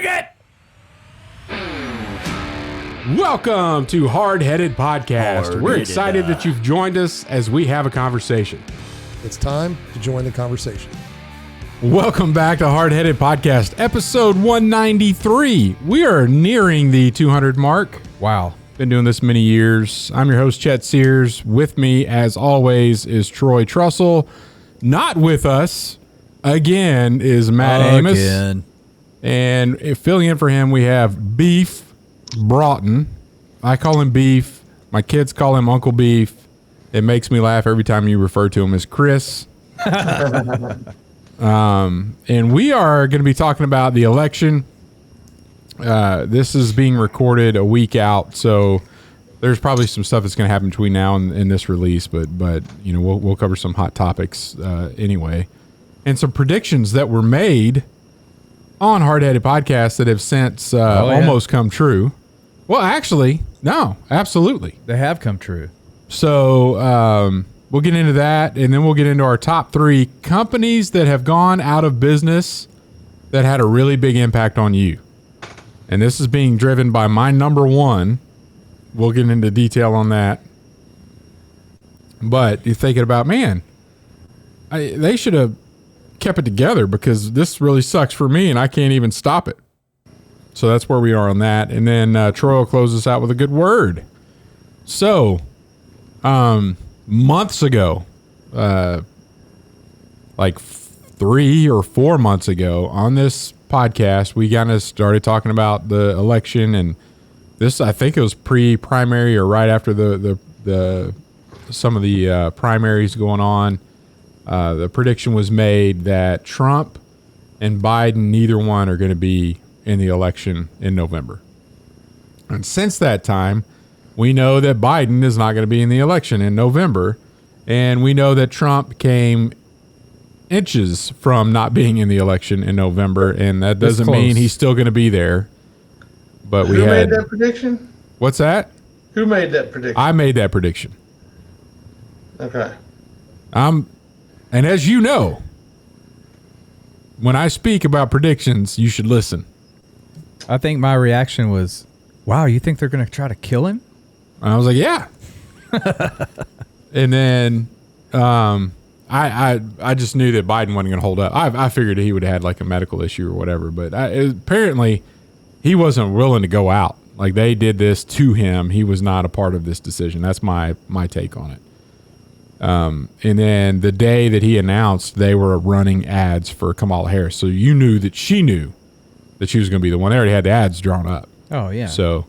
dig it? Welcome to Hardheaded Podcast. We're excited that you've joined us as we have a conversation. It's time to join the conversation. Welcome back to Hardheaded Podcast, episode 193. We are nearing the 200 mark. Wow. Been doing this many years. I'm your host, Chet Sears. With me, as always, is Troy Trussell. Not with us, again, is Matt Amos. And filling in for him, we have Beef Broughton. I call him Beef. My kids call him Uncle Beef. It makes me laugh every time you refer to him as Chris. And we are going to be talking about the election. This is being recorded a week out, so there's probably some stuff that's going to happen between now and this release. But you know, we'll cover some hot topics anyway, and some predictions that were made on Hardheaded Podcast that have since almost come true. Well, actually, no, absolutely. They have come true. So we'll get into that, and then we'll get into our top 3 companies that have gone out of business that had a really big impact on you. And this is being driven by my number 1. We'll get into detail on that. But you're thinking about, man, they should have kept it together because this really sucks for me and I can't even stop it. So that's where we are on that. And then Troy will close us out with a good word. So, months ago, like 3 or 4 months ago on this podcast, we kind of started talking about the election, and this, I think it was pre-primary or right after the some of the primaries going on. The prediction was made that Trump and Biden, neither one are going to be in the election in November. And since that time, we know that Biden is not going to be in the election in November. And we know that Trump came inches from not being in the election in November. And that doesn't mean he's still going to be there. But Who made that prediction? What's that? Who made that prediction? I made that prediction. Okay. And as you know, when I speak about predictions, you should listen. I think my reaction was, wow, you think they're going to try to kill him? And I was like, yeah. And then I just knew that Biden wasn't going to hold up. I figured he would have had like a medical issue or whatever, but apparently he wasn't willing to go out. Like, they did this to him. He was not a part of this decision. That's my take on it. And then the day that he announced, they were running ads for Kamala Harris. So you knew that she knew that she was going to be the one. They already had the ads drawn up. Oh, yeah. So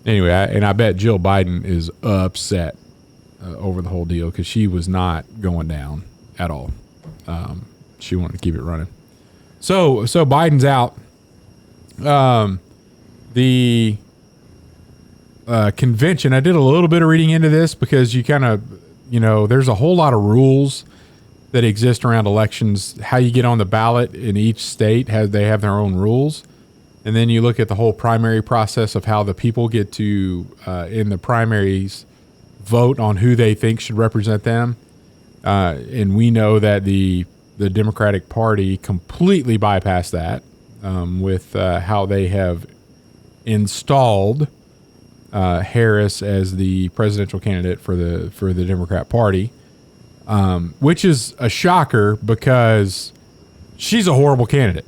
anyway, I bet Jill Biden is upset over the whole deal because she was not going down at all. She wanted to keep it running. So Biden's out. The convention, I did a little bit of reading into this because you kind of, you know, there's a whole lot of rules that exist around elections. How you get on the ballot in each state, they have their own rules. And then you look at the whole primary process of how the people get to, in the primaries, vote on who they think should represent them. And we know that the Democratic Party completely bypassed that with how they have installed Harris as the presidential candidate for the Democrat Party, which is a shocker because she's a horrible candidate.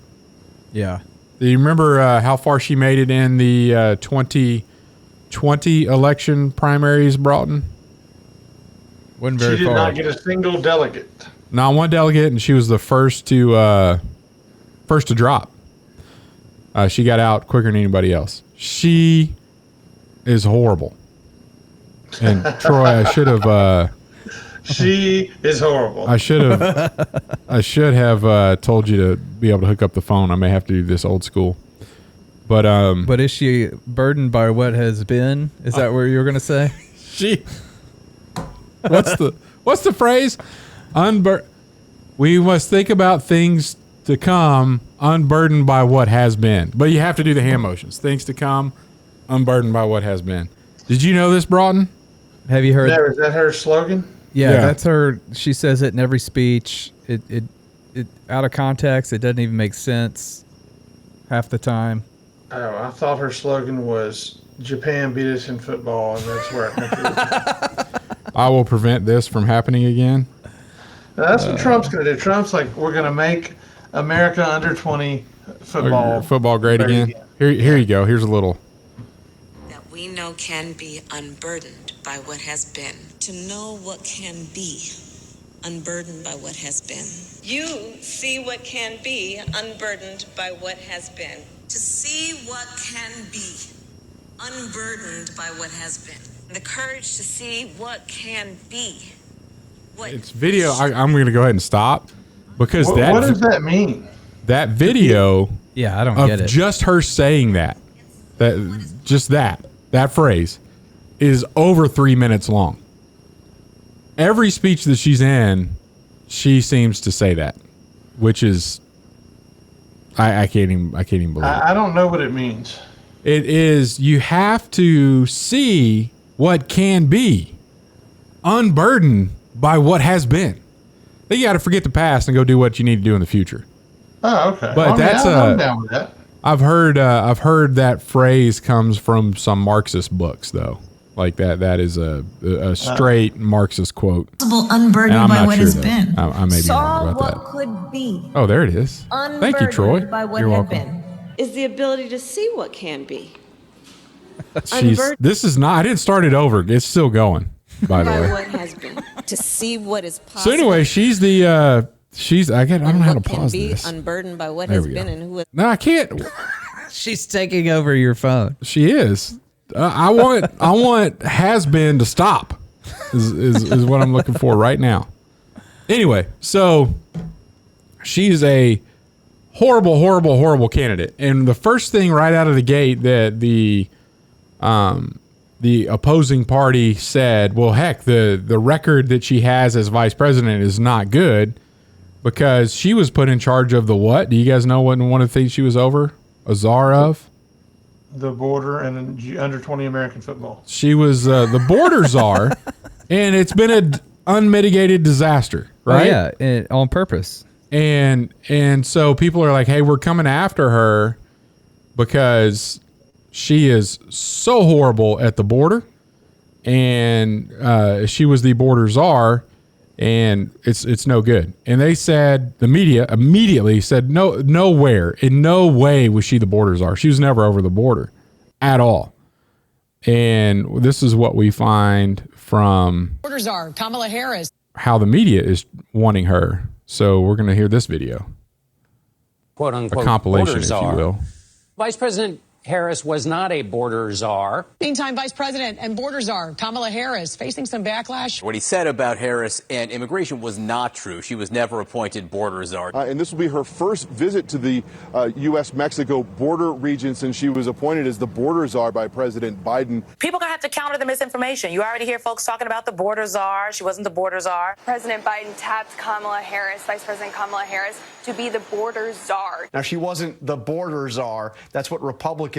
Yeah. Do you remember how far she made it in the 2020 election primaries, Broughton? Wasn't very far. She did not get a single delegate. Not one delegate, and she was the first to drop. She got out quicker than anybody else. She is horrible. And Troy, I should have. She is horrible. I should have told you to be able to hook up the phone. I may have to do this old school. But is she burdened by what has been? Is that what you were gonna say? What's the phrase? We must think about things to come, unburdened by what has been. But you have to do the hand motions. Things to come, unburdened by what has been. Did you know this, Broughton? Have you heard? Is that her slogan? Yeah, that's her. She says it in every speech. It out of context. It doesn't even make sense. half the time. Oh, I thought her slogan was Japan beat us in football, and that's where I think it was. I will prevent this from happening again. Now, that's what Trump's going to do. Trump's like, we're going to make America under 20 Football great again. Here you go. Here's a little. That we know can be unburdened by what has been. To know what can be unburdened by what has been. You see what can be unburdened by what has been. To see what can be unburdened by what has been. The courage to see what can be. It's video. I'm going to go ahead and stop because what does that mean? That video. Yeah, I don't of get it. Just her saying that phrase is over 3 minutes long. Every speech that she's in, she seems to say that, which is I can't even believe it. I don't know what it means. It is, you have to see what can be unburdened by what has been. Then you got to forget the past and go do what you need to do in the future. Oh, okay. But I'm down with that. I've heard that phrase comes from some Marxist books, though. Like that is a straight Marxist quote. Unburdened by what has been. I may be wrong about that. Could be. Oh, there it is. Thank you, Troy. By what You're had welcome. been. Is the ability to see what can be. This is not. I didn't start it over. It's still going. By the By way. what has been. To see what is possible. So anyway, she's the. I don't know how to pause this. Unburdened by what There has we been go. and who has. No, I can't. She's taking over your phone. She is. I want has been to stop. Is what I'm looking for right now. Anyway, so she's a horrible candidate, and the first thing right out of the gate that the opposing party said, well, heck, the record that she has as vice president is not good because she was put in charge of the what? Do you guys know what one of the things she was over? A czar of? The border and under 20 American football. She was the border czar, and it's been an unmitigated disaster, right? Oh, yeah, on purpose. And so people are like, hey, we're coming after her because she is so horrible at the border, and she was the border czar, and it's no good. And they said, the media immediately said, nowhere, in no way was she the border czar. She was never over the border at all. And this is what we find from Border czar Kamala Harris. How the media is wanting her. So we're going to hear this video. Quote unquote, a compilation, border if czar. you will. Vice President Harris was not a border czar. Meantime, Vice President and border czar Kamala Harris facing some backlash. What he said about Harris and immigration was not true. She was never appointed border czar. And this will be her first visit to the U.S.-Mexico border region since she was appointed as the border czar by President Biden. People are going to have to counter the misinformation. You already hear folks talking about the border czar. She wasn't the border czar. President Biden tapped Kamala Harris, Vice President Kamala Harris, to be the border czar. Now, she wasn't the border czar. That's what Republicans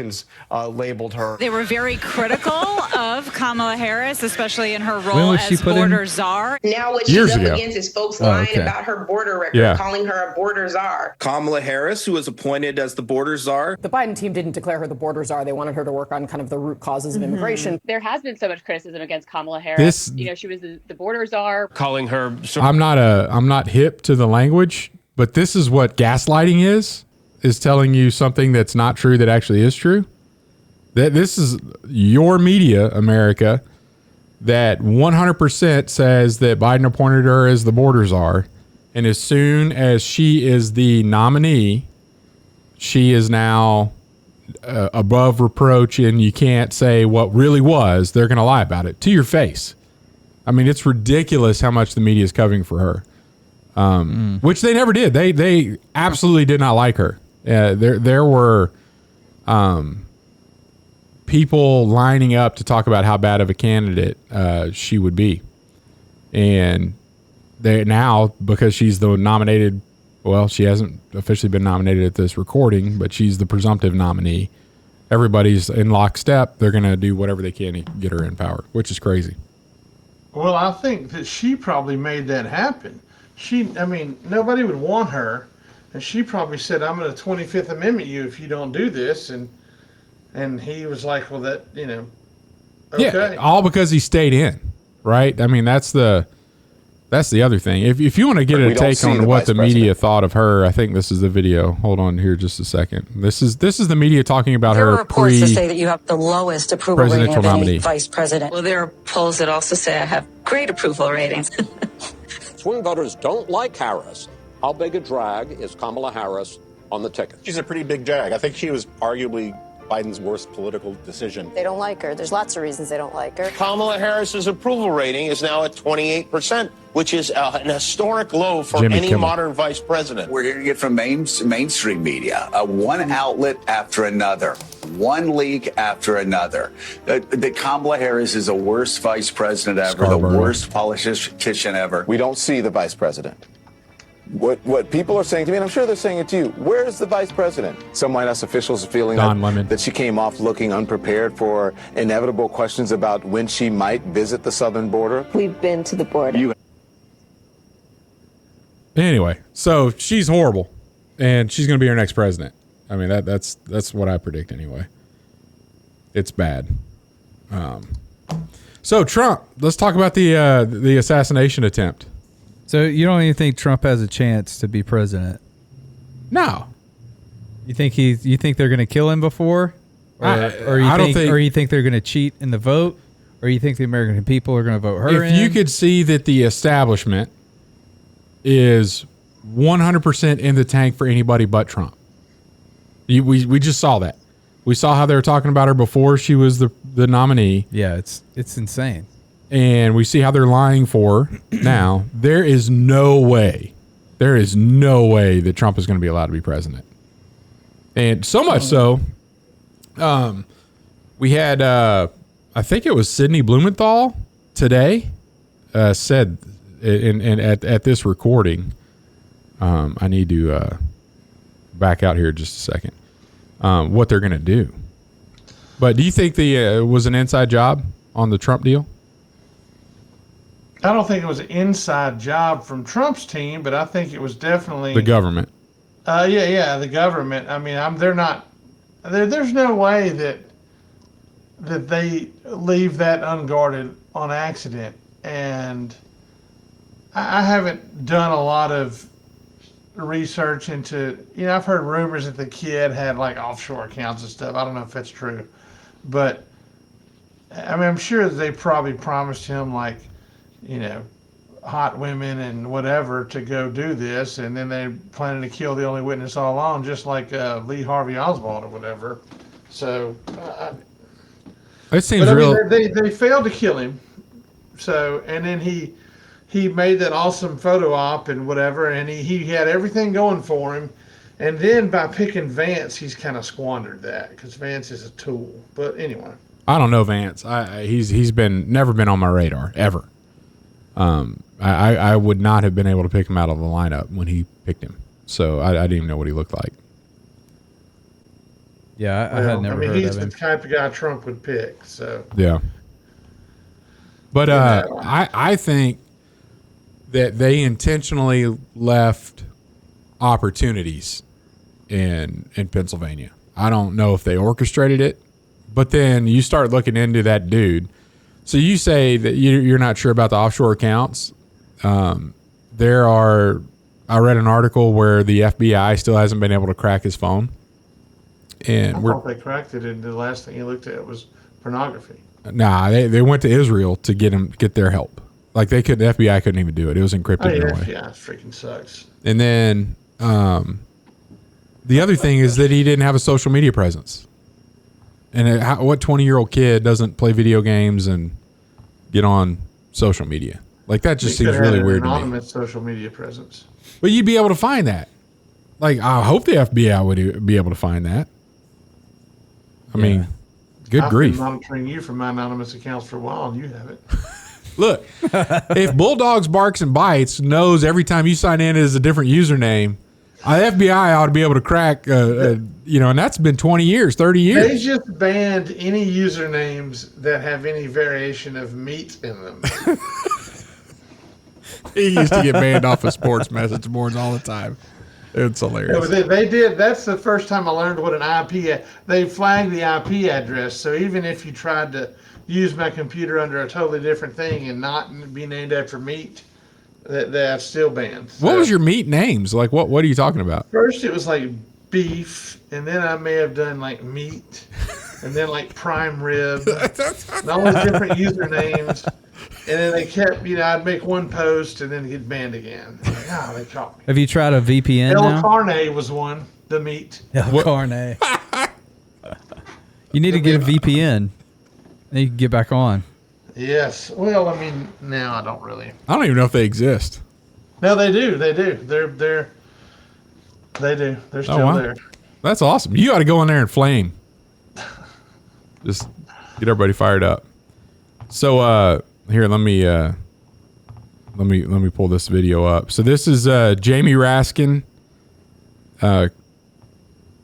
labeled her. They were very critical of Kamala Harris, especially in her role as border czar. Now what she's up against is folks lying about her border record, calling her a border czar. Kamala Harris, who was appointed as the border czar. The Biden team didn't declare her the border czar. They wanted her to work on kind of the root causes of immigration. There has been so much criticism against Kamala Harris. She was the border czar. Calling her... I'm not hip to the language, but this is what gaslighting is telling you something that's not true that actually is true. That this is your media, America, that 100% says that Biden appointed her as the border czar, and as soon as she is the nominee, she is now above reproach, and you can't say what really was. They're going to lie about it to your face. I mean, it's ridiculous how much the media is covering for her, which they never did. They absolutely did not like her. There were people lining up to talk about how bad of a candidate she would be, and they now, because she's the nominated. Well, she hasn't officially been nominated at this recording, but she's the presumptive nominee. Everybody's in lockstep. They're going to do whatever they can to get her in power, which is crazy. Well, I think that she probably made that happen. Nobody would want her And she probably said, I'm going to 25th Amendment you if you don't do this. And he was like, well, that, okay. Yeah, all because he stayed in, right? I mean, that's the other thing. If you want to get a take on what the media thought of her, I think this is the video. Hold on here just a second. This is the media talking about there her are reports to say that you have the lowest approval rating of any vice president. Well, there are polls that also say I have great approval ratings. Swing voters don't like Harris. How big a drag is Kamala Harris on the ticket? She's a pretty big drag. I think she was arguably Biden's worst political decision. They don't like her. There's lots of reasons they don't like her. Kamala Harris's approval rating is now at 28%, which is an historic low for any modern vice president. We're hearing it from mainstream media, one outlet after another, one leak after another. That Kamala Harris is the worst vice president ever, the worst politician ever. We don't see the vice president. What people are saying to me, and I'm sure they're saying it to you, where is the vice president? Some White House officials are feeling that she came off looking unprepared for inevitable questions about when she might visit the southern border. We've been to the border. Anyway, so she's horrible, and she's going to be our next president. I mean, that's what I predict anyway. It's bad. So Trump, let's talk about the assassination attempt. So you don't even think Trump has a chance to be president? No. You think they're going to kill him before, or you think they're going to cheat in the vote, or you think the American people are going to vote her in? If you could see that the establishment is 100% in the tank for anybody but Trump. We just saw that. We saw how they were talking about her before she was the nominee. Yeah, it's insane. And we see how they're lying for her now. There is no way that Trump is going to be allowed to be president. And so much so, we had, I think it was Sidney Blumenthal today, said at this recording, I need to back out here just a second, what they're going to do. But do you think it was an inside job on the Trump deal? I don't think it was an inside job from Trump's team, but I think it was definitely the government. The government. I mean, they're not. There's no way that they leave that unguarded on accident. And I haven't done a lot of research into. I've heard rumors that the kid had like offshore accounts and stuff. I don't know if that's true, but I mean, I'm sure that they probably promised him like, hot women and whatever to go do this, and then they planning to kill the only witness all along, just like Lee Harvey Oswald or whatever. So it seems real. They failed to kill him. So, and then he made that awesome photo op and whatever, and he had everything going for him. And then by picking Vance, he's kind of squandered that because Vance is a tool. But anyway, I don't know Vance. He's never been on my radar ever. I would not have been able to pick him out of the lineup when he picked him. So I didn't even know what he looked like. Yeah, I had never heard of him. He's the type of guy Trump would pick. So yeah. But I think that they intentionally left opportunities in Pennsylvania. I don't know if they orchestrated it, but then you start looking into that dude. So you say that you're not sure about the offshore accounts. I read an article where the FBI still hasn't been able to crack his phone. And I thought they cracked it, and the last thing he looked at was pornography. Nah, they went to Israel to get their help. Like the FBI couldn't even do it. It was encrypted in a way. Yeah, freaking sucks. And then the other thing is that he didn't have a social media presence. And what 20-year-old kid doesn't play video games and get on social media? Like that just seems really weird to me. Anonymous social media presence. But you'd be able to find that. Like I hope the FBI would be able to find that. I mean, good grief. I've been monitoring you from my anonymous accounts for a while, and you haven't. Look, if Bulldogs Barks and Bites knows every time you sign in as a different username, the FBI ought to be able to crack, and that's been 20 years, 30 years. They just banned any usernames that have any variation of meat in them. He used to get banned off of sports message boards all the time. It's hilarious. Yeah, they did. That's the first time I learned what an IP. They flagged the IP address. So even if you tried to use my computer under a totally different thing and not be named after meat, that's still banned. So, what was your meat names? Like what are you talking about? First it was like beef, and then I may have done like meat, and then like prime rib, and all these different usernames. And then they kept, I'd make one post and then get banned again. Like, they caught me. Have you tried a VPN El now? Carne was one, the meat. El Carne. You need to get a VPN. Then you can get back on. Yes. Well, I mean, now I don't really. I don't even know if they exist. No, they do. They do. They do. They're still there. That's awesome. You got to go in there and flame. Just get everybody fired up. So, here, let me pull this video up. So this is Jamie Raskin.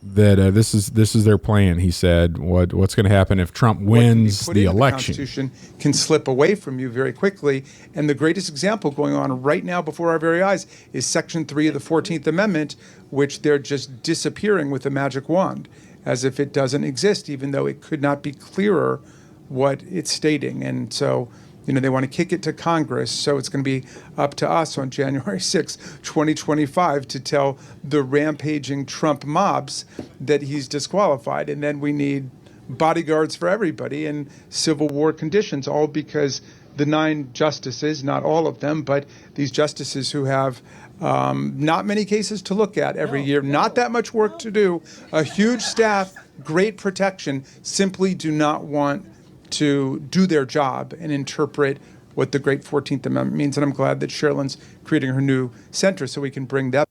This is their plan. He said what's going to happen if Trump wins the election. The Constitution can slip away from you very quickly, and the greatest example going on right now before our very eyes is Section 3 of the 14th Amendment, which they're just disappearing with a magic wand, as if it doesn't exist, even though it could not be clearer what it's stating. And so, they want to kick it to Congress, so it's going to be up to us on January 6, 2025, to tell the rampaging Trump mobs that he's disqualified. And then we need bodyguards for everybody in Civil War conditions, all because the 9 justices, not all of them, but these justices who have not many cases to look at every year, not that much work to do, a huge staff, great protection, simply do not want to do their job and interpret what the great 14th Amendment means. And I'm glad that Sherilyn's creating her new center so we can bring that.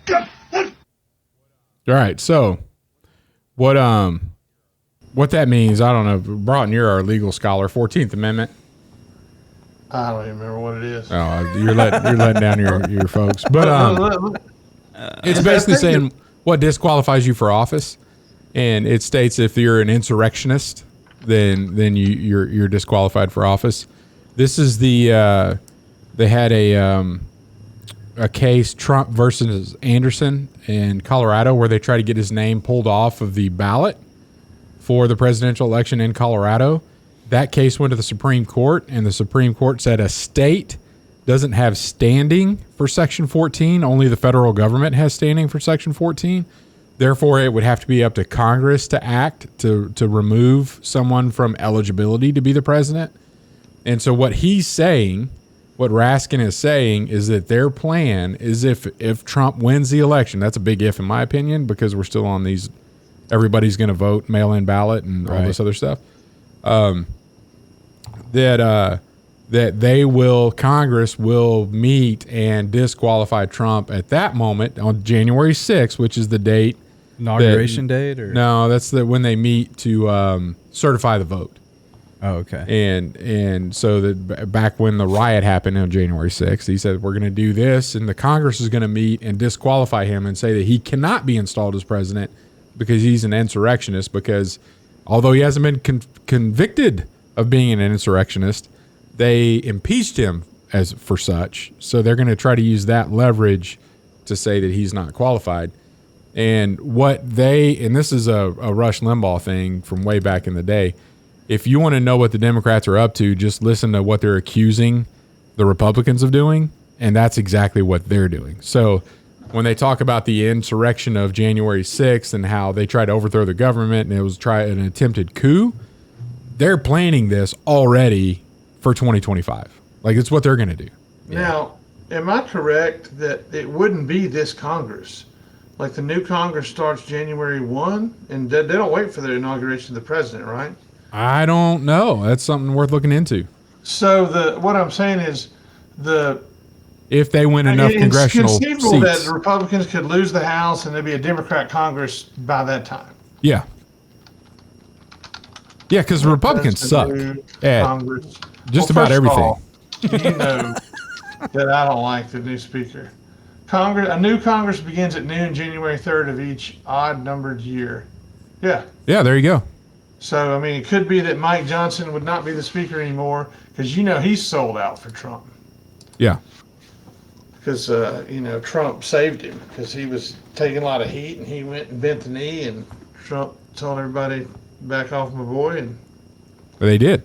All right. So what that means, I don't know. Broughton, you're our legal scholar. 14th Amendment. I don't even remember what it is. Oh, you're letting down your folks. But it's basically saying what disqualifies you for office. And it states if you're an insurrectionist, then you're disqualified for office. This is they had a case, Trump versus Anderson in Colorado, where they tried to get his name pulled off of the ballot for the presidential election in Colorado. That case went to the Supreme Court, and the Supreme Court said a state doesn't have standing for Section 14. Only the federal government has standing for Section 14. Therefore, it would have to be up to Congress to act to remove someone from eligibility to be the president. And so what he's saying, what Raskin is saying, is that their plan is if Trump wins the election, that's a big if in my opinion, because we're still on these, everybody's going to vote, mail-in ballot and all this other stuff, that Congress will meet and disqualify Trump at that moment on January 6th, which is the date. Inauguration date? Or? No, that's when they meet to certify the vote. Oh, okay. And so that back when the riot happened on January 6th, he said, we're going to do this, and the Congress is going to meet and disqualify him and say that he cannot be installed as president because he's an insurrectionist, because although he hasn't been convicted of being an insurrectionist, they impeached him as for such. So they're going to try to use that leverage to say that he's not qualified. And this is a Rush Limbaugh thing from way back in the day. If you want to know what the Democrats are up to, just listen to what they're accusing the Republicans of doing, and that's exactly what they're doing. So when they talk about the insurrection of January 6th and how they tried to overthrow the government and it was an attempted coup, they're planning this already for 2025. Like, it's what they're going to do. Now, am I correct that it wouldn't be this Congress? Like, the new Congress starts January 1, and they don't wait for the inauguration of the president, right? I don't know. That's something worth looking into. So what I'm saying is if they win enough congressional seats, it's conceivable that the Republicans could lose the House and there'd be a Democrat Congress by that time. Yeah. Yeah, because the Republicans suck at just about everything. All, you know that I don't like the new speaker. A new Congress begins at noon, January 3rd of each odd-numbered year. Yeah. Yeah, there you go. So, I mean, it could be that Mike Johnson would not be the speaker anymore because, he's sold out for Trump. Yeah. because Trump saved him because he was taking a lot of heat, and he went and bent the knee, and Trump told everybody, back off my boy, and they did.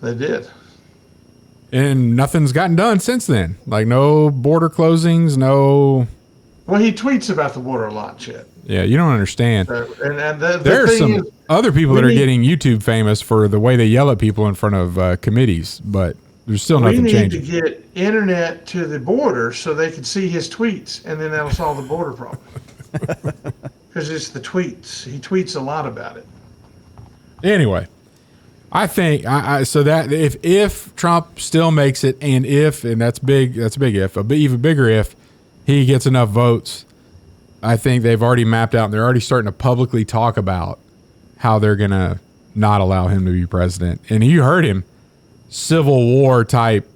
They did. And nothing's gotten done since then. Like, no border closings, no... Well, he tweets about the border a lot, Chet. Yeah, you don't understand. There are some other people that are getting YouTube famous for the way they yell at people in front of committees, but there's still nothing changing. We need to get internet to the border so they can see his tweets, and then that'll solve the border problem. Because it's the tweets. He tweets a lot about it. Anyway, I think so that if Trump still makes it, and that's big, that's a big if, but even bigger if he gets enough votes, I think they've already mapped out and they're already starting to publicly talk about how they're going to not allow him to be president. And you heard him, Civil War type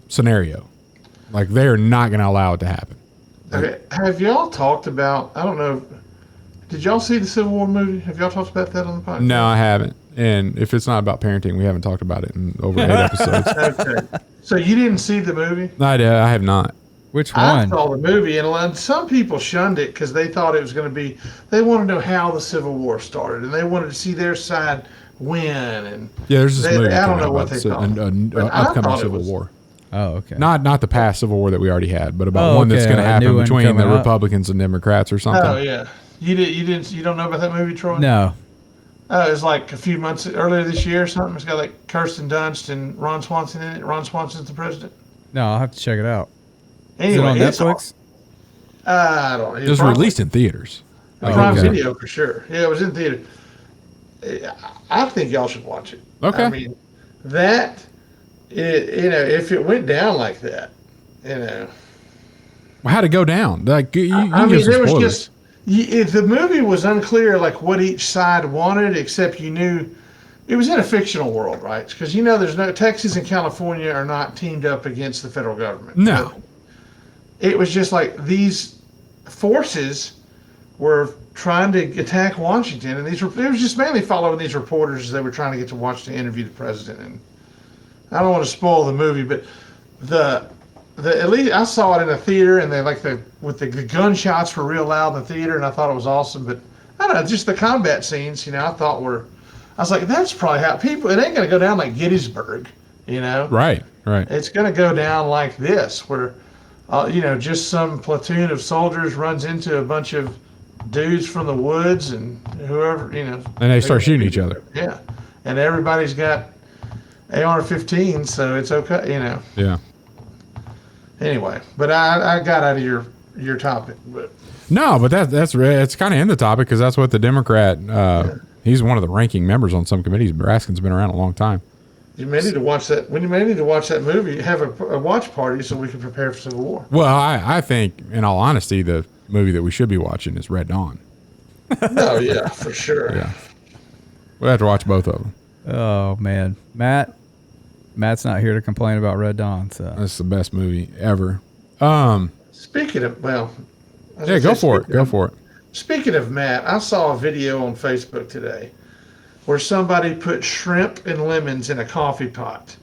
scenario. Like, they're not going to allow it to happen. Okay. Have y'all talked about, I don't know, did y'all see the Civil War movie? Have y'all talked about that on the podcast? No, I haven't. And if it's not about parenting, we haven't talked about it in over 8 episodes. Okay. So you didn't see the movie? I have not. Which one? I saw the movie, and some people shunned it because they thought it was going to be, they wanted to know how the Civil War started, and they wanted to see their side win. And yeah, there's this movie. I don't know what they thought. An upcoming Civil War. Oh, okay. Not the past Civil War that we already had, but about one that's going to happen between the Republicans and Democrats or something. Oh yeah, you don't know about that movie, Troy? No. It was like a few months earlier this year or something. It's got like Kirsten Dunst and Ron Swanson in it. Ron Swanson's the president. No, I'll have to check it out. Anyway, is it on Netflix? I don't know. It was released in theaters. Prime Video for sure. Yeah, it was in theater. I think y'all should watch it. Okay. I mean, if it went down like that, How'd it go down? Like, there was just the movie was unclear, like what each side wanted, except you knew it was in a fictional world, right? Because there's no Texas and California are not teamed up against the federal government. No. It was just like these forces were trying to attack Washington, and it was just mainly following these reporters as they were trying to get to Washington to interview the president. And I don't want to spoil the movie, but at least I saw it in a theater, and the gunshots were real loud in the theater, and I thought it was awesome. But I don't know, just the combat scenes, I thought I was like, that's probably how people. It ain't gonna go down like Gettysburg, Right. It's gonna go down like this, where. Just some platoon of soldiers runs into a bunch of dudes from the woods and whoever, And they start shooting each other. Yeah. And everybody's got AR-15, so it's okay, Yeah. Anyway, but I got out of your topic. But no, but it's kind of in the topic because that's what the Democrat, he's one of the ranking members on some committees. Raskin's been around a long time. You may need to watch that. When you may need to watch that movie, have a watch party so we can prepare for Civil War. Well, I think, in all honesty, the movie that we should be watching is Red Dawn. No, yeah, for sure. Yeah, we'll have to watch both of them. Oh man, Matt's not here to complain about Red Dawn. So that's the best movie ever. Speaking of, go for it. Go for it. Speaking of Matt, I saw a video on Facebook today where somebody put shrimp and lemons in a coffee pot,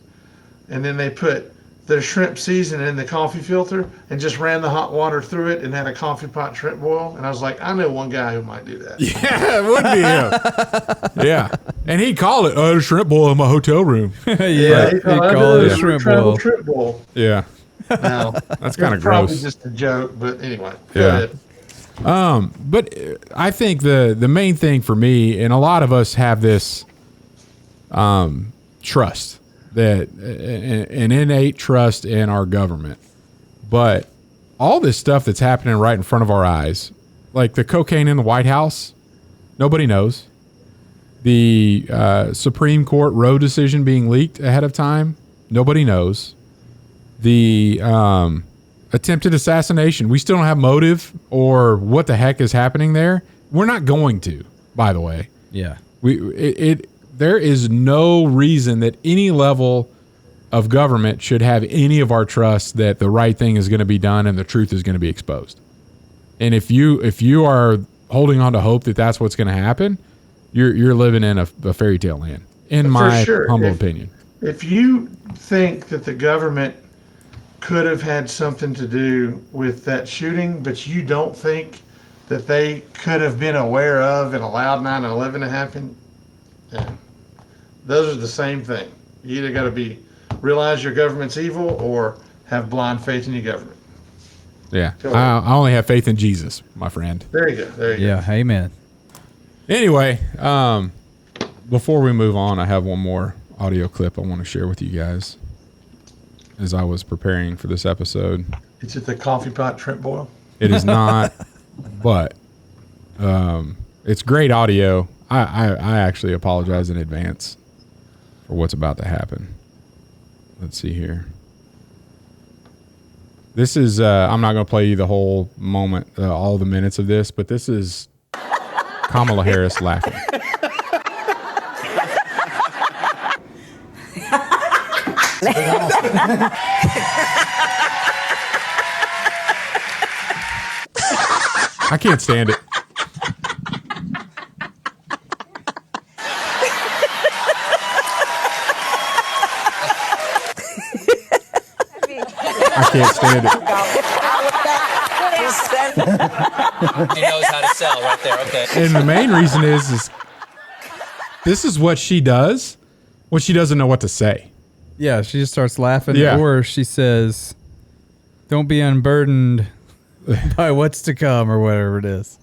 and then they put the shrimp seasoning in the coffee filter and just ran the hot water through it and had a coffee pot shrimp boil. And I was like, I know one guy who might do that. Yeah, it would be him. Yeah, and he'd call it a shrimp boil in my hotel room. Yeah, he'd call it a shrimp boil. Yeah, no, that's kind of gross. Probably just a joke, but anyway. Go ahead. But I think the main thing for me, and a lot of us have this trust, that an innate trust in our government. But all this stuff that's happening right in front of our eyes, like the cocaine in the White House, nobody knows. The Supreme Court Roe decision being leaked ahead of time, nobody knows. The attempted assassination, we still don't have motive or what the heck is happening there. We're not going to, by the way. Yeah. There is no reason that any level of government should have any of our trust that the right thing is going to be done and the truth is going to be exposed. And if you are holding on to hope that that's what's going to happen, you're living in a fairy tale land, in my humble opinion. If you think that the government could have had something to do with that shooting, but you don't think that they could have been aware of and allowed 9/11 to happen? Yeah. Those are the same thing. You either got to realize your government's evil or have blind faith in your government. Yeah. I only have faith in Jesus, my friend. There you go. There you go. Yeah. Amen. Anyway, before we move on, I have one more audio clip I want to share with you guys as I was preparing for this episode. Is it the coffee pot Trent boil? It is not, but it's great audio. I actually apologize in advance for what's about to happen. Let's see here. This is, I'm not going to play you the whole moment, all the minutes of this, but this is Kamala Harris laughing. I can't stand it. I can't stand it. He knows how to sell right there. Okay. And the main reason is this is what she does when she doesn't know what to say. Yeah, she just starts laughing. Yeah. Or she says, "Don't be unburdened by what's to come," or whatever it is.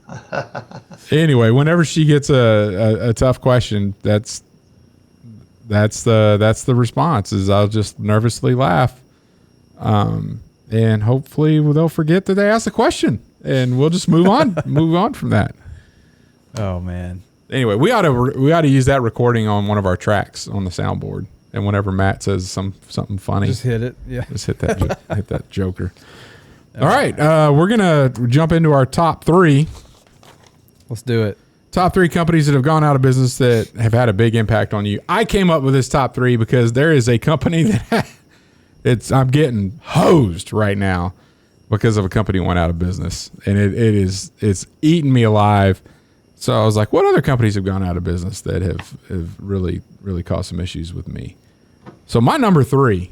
Anyway, whenever she gets a tough question, that's the response. Is I'll just nervously laugh, and hopefully they'll forget that they asked the question, and we'll just move on from that. Oh man. Anyway, we ought to use that recording on one of our tracks on the soundboard. And whenever Matt says something funny, just hit it. Yeah, just hit that joker. All right, we're gonna jump into our top 3. Let's do it. Top 3 companies that have gone out of business that have had a big impact on you. I came up with this top 3 because there is a company that I'm getting hosed right now because of a company went out of business, and it's eating me alive. So I was like, what other companies have gone out of business that have really, really caused some issues with me? So my number 3,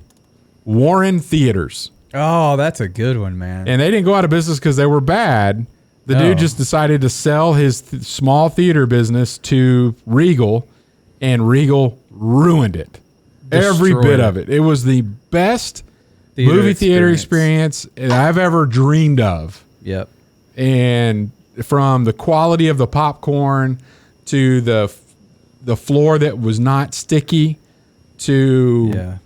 Warren Theaters. Oh, that's a good one, man. And they didn't go out of business because they were bad. The dude just decided to sell his small theater business to Regal, and Regal ruined it. Every bit of it. It was the best movie theater experience I've ever dreamed of. Yep. And from the quality of the popcorn to the floor that was not sticky to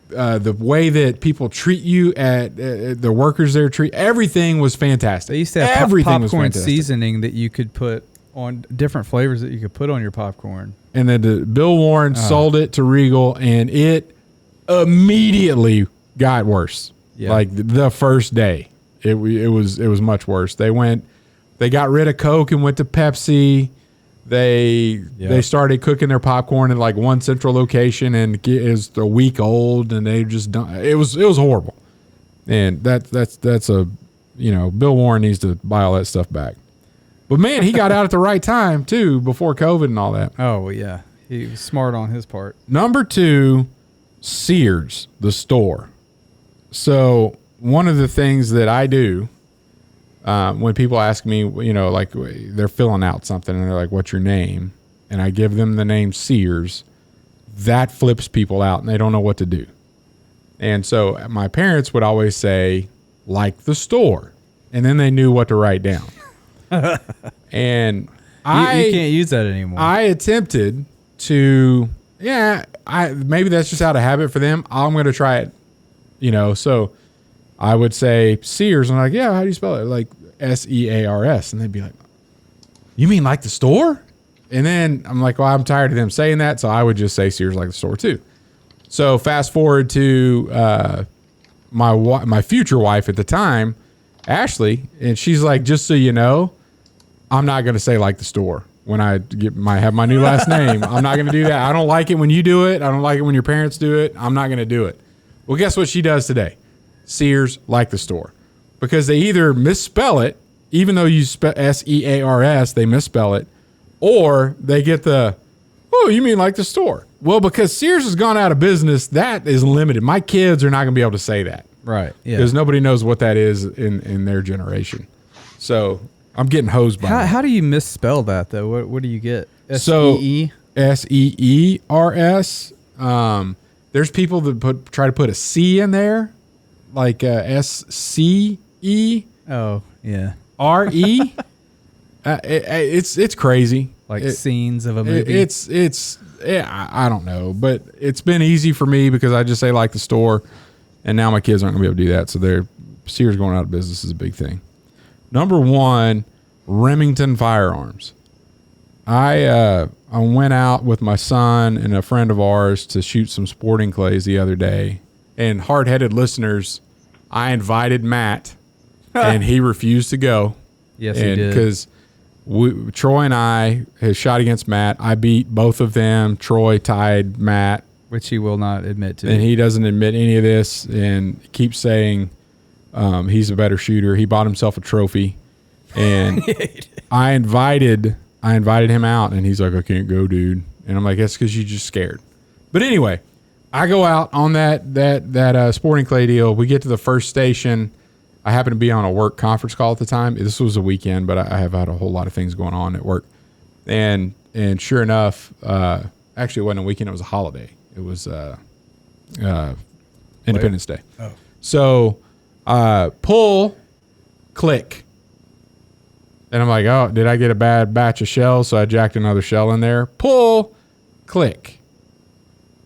the way that people treat you at the workers there everything was fantastic. They used to have popcorn seasoning that you could put on different flavors that you could put on your popcorn. And then Bill Warren sold it to Regal, and it immediately got worse. Yeah. Like the first day, it was much worse. They got rid of Coke and went to Pepsi. They started cooking their popcorn in like one central location, and it was a week old, and they just done. It was horrible. And that's a Bill Warren needs to buy all that stuff back. But man, he got out at the right time too, before COVID and all that. Oh well, yeah, he was smart on his part. Number 2, Sears, the store. So one of the things that I do. When people ask me, like they're filling out something and they're like, "What's your name?" and I give them the name Sears, that flips people out and they don't know what to do. And so my parents would always say, "Like the store," and then they knew what to write down. And you can't use that anymore. I attempted to, maybe that's just out of habit for them. I'm going to try it, so I would say Sears, and I'm like, yeah, how do you spell it? Like Sears. And they'd be like, you mean like the store? And then I'm like, well, I'm tired of them saying that, so I would just say Sears like the store too. So fast forward to my future wife at the time, Ashley, and she's like, just so you know, I'm not going to say like the store when I have my new last name. I'm not going to do that. I don't like it when you do it. I don't like it when your parents do it. I'm not going to do it. Well, guess what she does today? Sears like the store, because they either misspell it, even though you spell Sears, they misspell it, or they get oh, you mean like the store? Well, because Sears has gone out of business, that is limited. My kids are not going to be able to say that. Right. Yeah. Because nobody knows what that is in their generation. So I'm getting hosed by that. How do you misspell that though? What do you get? S-E-E? Seers. There's people that try to put a C in there, like SCE. Oh yeah. RE. It's crazy. Like scenes of a movie. I don't know, but it's been easy for me because I just say like the store, and now my kids aren't gonna be able to do that. So Sears going out of business is a big thing. Number 1, Remington Firearms. I went out with my son and a friend of ours to shoot some sporting clays the other day, and hard-headed listeners, I invited Matt, and he refused to go. Yes, he did. Because Troy and I had shot against Matt. I beat both of them. Troy tied Matt. Which he will not admit to. And he doesn't admit any of this and keeps saying he's a better shooter. He bought himself a trophy. And I invited him out, and he's like, I can't go, dude. And I'm like, that's because you're just scared. But anyway, I go out on that sporting clay deal. We get to the first station. I happen to be on a work conference call at the time. This was a weekend, but I have had a whole lot of things going on at work. And sure enough, actually it wasn't a weekend, it was a holiday. It was Independence Day. Oh. So pull, click. And I'm like, oh, did I get a bad batch of shells? So I jacked another shell in there. Pull, click.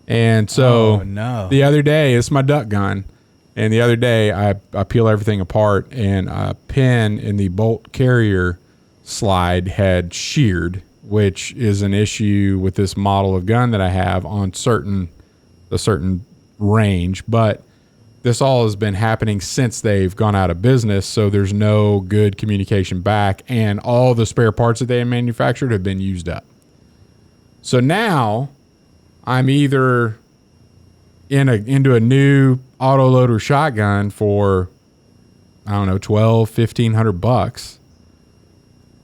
And so the other day, it's my duck gun. And the other day, I peel everything apart, and a pin in the bolt carrier slide had sheared, which is an issue with this model of gun that I have on a certain range. But this all has been happening since they've gone out of business, so there's no good communication back, and all the spare parts that they manufactured have been used up. So now I'm either into a new autoloader shotgun for, I don't know, $1,200-$1,500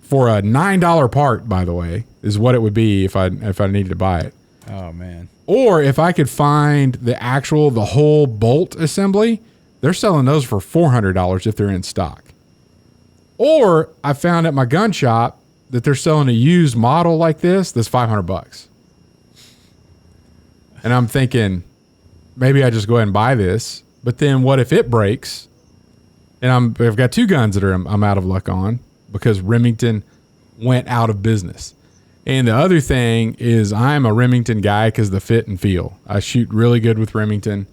for a $9 part, by the way, is what it would be if I needed to buy it. Oh man. Or if I could find the whole bolt assembly, they're selling those for $400 if they're in stock. Or I found at my gun shop that they're selling a used model like this that's $500. And I'm thinking, maybe I just go ahead and buy this. But then what if it breaks? And I've got 2 guns that I'm out of luck on because Remington went out of business. And the other thing is I'm a Remington guy because the fit and feel. I shoot really good with Remington.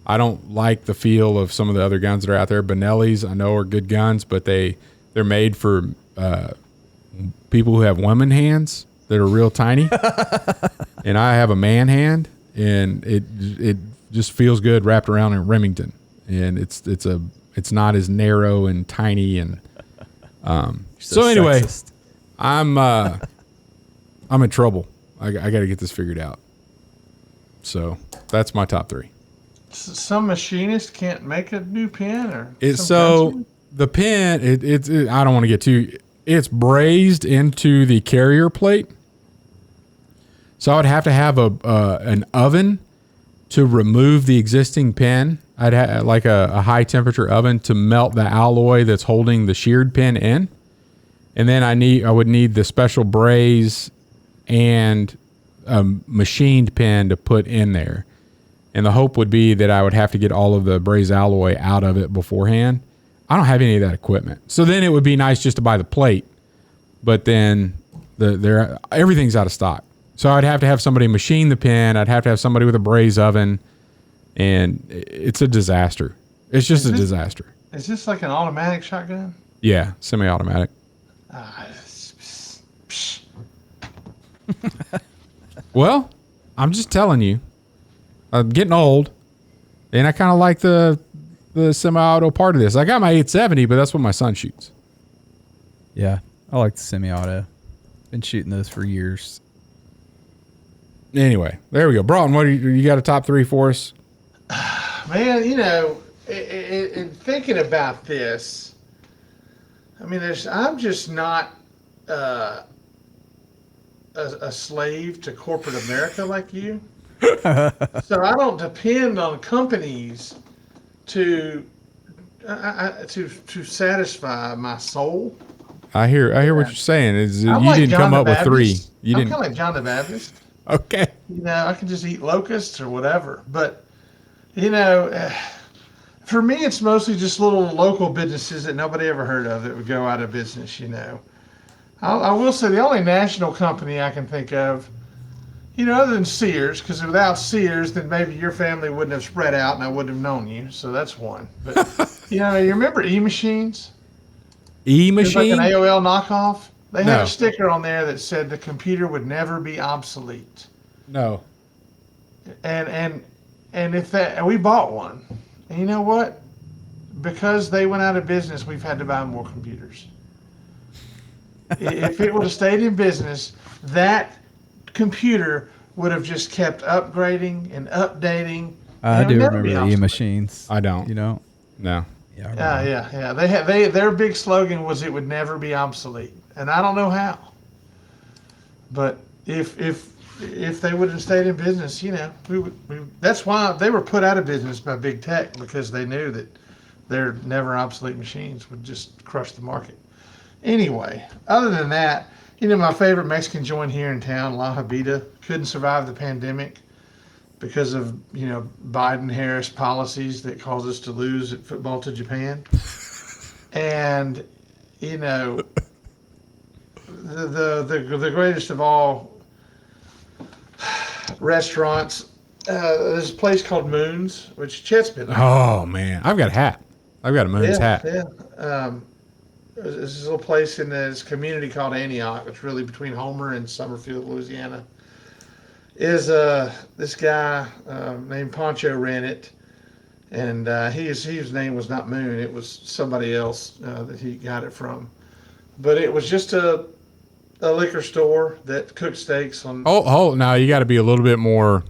I don't like the feel of some of the other guns that are out there. Benelli's I know are good guns, but they're made for people who have women hands that are real tiny. And I have a man hand, and it just feels good wrapped around in Remington, and it's not as narrow and tiny and so anyway, sexist. I'm in trouble. I got to get this figured out. So that's my top 3. Some machinist can't make a new pin, or the pin. It's I don't want to get too. It's brazed into the carrier plate, so I would have to have an oven to remove the existing pin. I'd have like a high temperature oven to melt the alloy that's holding the sheared pin in. And then I would need the special braze and a machined pin to put in there. And the hope would be that I would have to get all of the braze alloy out of it beforehand. I don't have any of that equipment. So then it would be nice just to buy the plate. But then everything's out of stock. So I'd have to have somebody machine the pin. I'd have to have somebody with a braze oven. And it's a disaster. It's just a disaster. Is this like an automatic shotgun? Yeah, semi-automatic. Well, I'm just telling you. I'm getting old. And I kind of like the semi-auto part of this. I got my 870, but that's what my son shoots. Yeah, I like the semi-auto. Been shooting those for years. Anyway, there we go. Broughton, what you got a top 3 for us? Man, in thinking about this, I mean, I'm just not a slave to corporate America like you. So I don't depend on companies to to satisfy my soul. I hear what you're saying. Is you like didn't John come the up with three. Baptist. You I'm didn't. kind of like John the Baptist. Okay. I can just eat locusts or whatever. But for me, it's mostly just little local businesses that nobody ever heard of that would go out of business. I will say the only national company I can think of, other than Sears, because without Sears, then maybe your family wouldn't have spread out and I wouldn't have known you. So that's one. But you remember E-Machines? E-Machine? Like an AOL knockoff. They had a sticker on there that said the computer would never be obsolete. No. And we bought one. And you know what? Because they went out of business, we've had to buy more computers. If it would have stayed in business, that computer would have just kept upgrading and updating. I do remember E-Machines. I don't. You don't? No. Yeah. Their big slogan was it would never be obsolete, and I don't know how. But if they would have stayed in business, that's why they were put out of business by big tech, because they knew that their never obsolete machines would just crush the market. Anyway, other than that, my favorite Mexican joint here in town, La Habita, couldn't survive the pandemic because of, Biden-Harris policies that caused us to lose at football to Japan. And, the greatest of all restaurants, there's a place called Moon's, which Chet's been on. Oh, man. I've got a hat. I've got a Moon's hat. Yeah. There's this little place in this community called Antioch. It's really between Homer and Summerfield, Louisiana. Is this guy named Poncho ran it, and his name was not Moon. It was somebody else that he got it from. But it was just a liquor store that cooked steaks on. Oh, now you got to be a little bit more